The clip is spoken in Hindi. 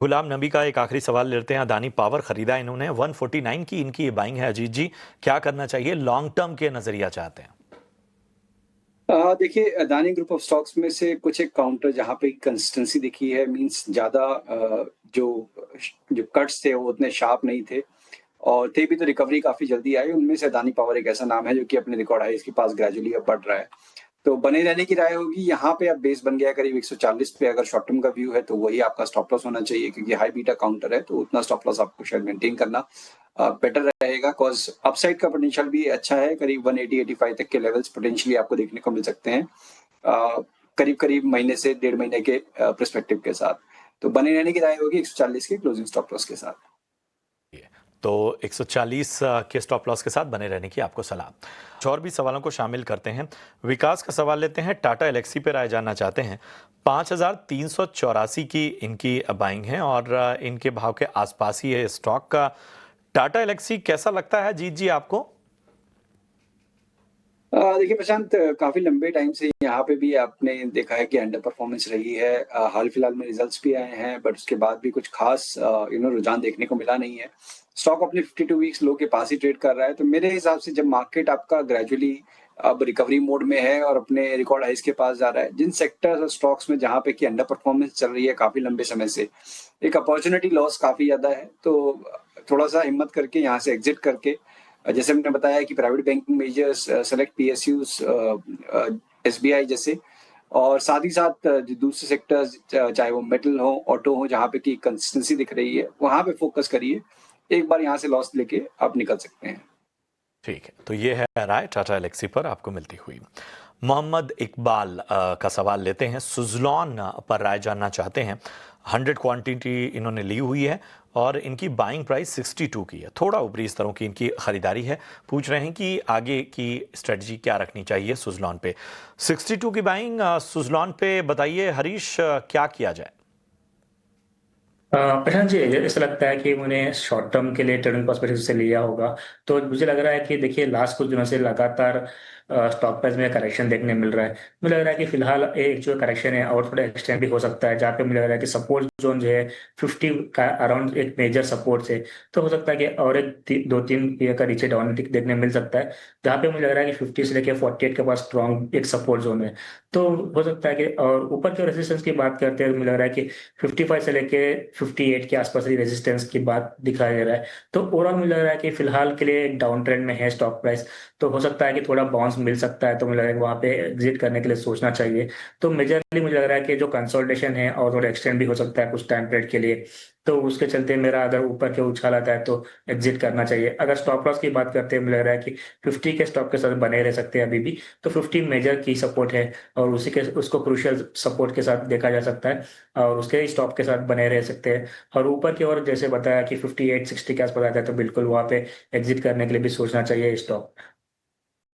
गुलाम नबी का एक आखिरी सवाल लेते हैं। अदानी पावर खरीदा इन्होंने 149 की इनकी ये बाइंग है। अजीत जी, क्या करना चाहिए? लॉन्ग टर्म के नजरिया चाहते हैं। देखिए, अदानी ग्रुप ऑफ स्टॉक्स में से कुछ एक काउंटर जहाँ पे कंसिस्टेंसी दिखी है, मीन्स ज़्यादा जो जो कट्स थे वो उतने शार्प नहीं थे और थे भी तो रिकवरी काफ़ी जल्दी आई। उनमें से अदानी पावर एक ऐसा नाम है जो कि अपने रिकॉर्ड हाईज़ के पास ग्रेजुअली अब बढ़ रहा है। तो बने रहने की राय होगी। यहाँ पे अब बेस बन गया करीब 140 पे। अगर शॉर्ट टर्म का व्यू है तो वही आपका स्टॉप लॉस होना चाहिए, क्योंकि हाई बीटा काउंटर है तो उतना स्टॉप लॉस आपको शायद मेंटेन करना बेटर रहेगा। कॉज अपसाइड का पोटेंशियल भी अच्छा है। करीब 180-85 तक के लेवल्स पोटेंशियली आपको देखने को मिल सकते हैं करीब करीब महीने से 1.5 महीने के पर्सपेक्टिव के साथ। तो बने रहने की राय होगी 140 के क्लोजिंग स्टॉप लॉस के साथ। तो 140 के स्टॉप लॉस के साथ बने रहने की आपको सलाह। और भी सवालों को शामिल करते हैं। विकास का सवाल लेते हैं। टाटा एलेक्सी पर राय जानना चाहते हैं। 5,384 की इनकी बाइंग है और इनके भाव के आसपास ही है स्टॉक का। टाटा एलेक्सी कैसा लगता है जीत जी आपको? देखिए प्रशांत, काफ़ी लंबे टाइम से यहाँ पे भी आपने देखा है कि अंडर परफॉर्मेंस रही है। हाल-फिलहाल में रिज़ल्ट्स भी आए हैं, बट उसके बाद भी कुछ ख़ास रुझान देखने को मिला नहीं है। स्टॉक अपने 52 वीक्स लो के पास ही ट्रेड कर रहा है। तो मेरे हिसाब से जब मार्केट आपका ग्रेजुअली अब रिकवरी मोड में है और अपने रिकॉर्ड हाइज़ के पास जा रहा है, जिन सेक्टर्स और स्टॉक्स में जहाँ पे कि अंडर परफॉर्मेंस चल रही है काफ़ी लंबे समय से, एक अपॉर्च्युनिटी लॉस काफ़ी ज़्यादा है। तो थोड़ा-सा हिम्मत करके यहाँ से एग्ज़िट करके जैसे मैंने बताया कि private banking measures, select PSUs, SBI जैसे, और साथ ही साथ जो दूसरे सेक्टर्स चाहे वो मेटल हो, ऑटो हो, जहाँ पे कि कंसिस्टेंसी दिख रही है, वहाँ पे फोकस करिए। एक बार यहाँ से लॉस लेके आप निकल सकते हैं। ठीक है, तो ये है राय टाटा एलेक्सी पर आपको मिलती हुई। मोहम्मद इकबाल का सवाल लेते हैं। सुजलॉन पर राय जानना चाहते हैं। 100 क्वांटिटी इन्होंने ली हुई है और इनकी बाइंग प्राइस 62 की है। थोड़ा ऊपरी स्तरों की इनकी खरीदारी है। पूछ रहे हैं कि आगे की स्ट्रेटजी क्या रखनी चाहिए सुजलॉन पे। 62 की बाइंग सुजलॉन पे बताइए हरीश, क्या किया जाए? प्रशांत जी, ऐसा लगता है कि उन्हें शॉर्ट टर्म के लिए ट्रेडिंग पर्सपेक्टिव से लिया होगा। तो मुझे लग रहा है कि देखिए लास्ट कुछ दिनों से लगातार स्टॉक प्राइस में करेक्शन देखने मिल रहा है। मुझे लग रहा है कि फिलहाल एक जो करेक्शन है और थोड़ा एक्सटेंड भी हो सकता है, जहाँ पे मुझे लग रहा है कि सपोर्ट जोन जो है 50 का अराउंड एक मेजर सपोर्ट है। तो हो सकता है कि और एक 2-3 ईयर का नीचे डाउन टिक देखने मिल सकता है, जहाँ पे मुझे लग रहा है कि 50 से लेकर 48 के पास स्ट्रॉन्ग एक सपोर्ट जोन है। तो हो सकता है कि और ऊपर के रेजिस्टेंस की बात करते हैं, मुझे लग रहा है कि 55 से लेके 58 के आसपास ही रेजिस्टेंस की बात दिखाई दे रहा है। तो ओवरऑल मुझे लग रहा है कि फिलहाल के लिए डाउन ट्रेंड में है स्टॉक प्राइस। तो हो सकता है कि थोड़ा बाउंस मिल सकता है, तो मुझे लग रहा है कि वहाँ पे एग्जिट करने के लिए सोचना चाहिए। तो मेजरली मुझे लग रहा है कि जो कंसोलिडेशन है और थोड़ा एक्सटेंड भी हो सकता है कुछ टाइम पीरियड के लिए। तो उसके चलते मेरा अगर ऊपर के उछाल आता है तो एग्जिट करना चाहिए। अगर स्टॉप लॉस की बात करते हैं, मुझे लग रहा है कि 50 के स्टॉप के साथ बने रह सकते हैं अभी भी। तो 50 मेजर की सपोर्ट है और उसी के उसको क्रूशियल सपोर्ट के साथ देखा जा सकता है और उसके स्टॉप के साथ बने रह सकते हैं। और ऊपर की ओर जैसे बताया कि 58-60 के आसपास आता है, तो बिल्कुल वहाँ पे एग्जिट करने के लिए भी सोचना चाहिए स्टॉक।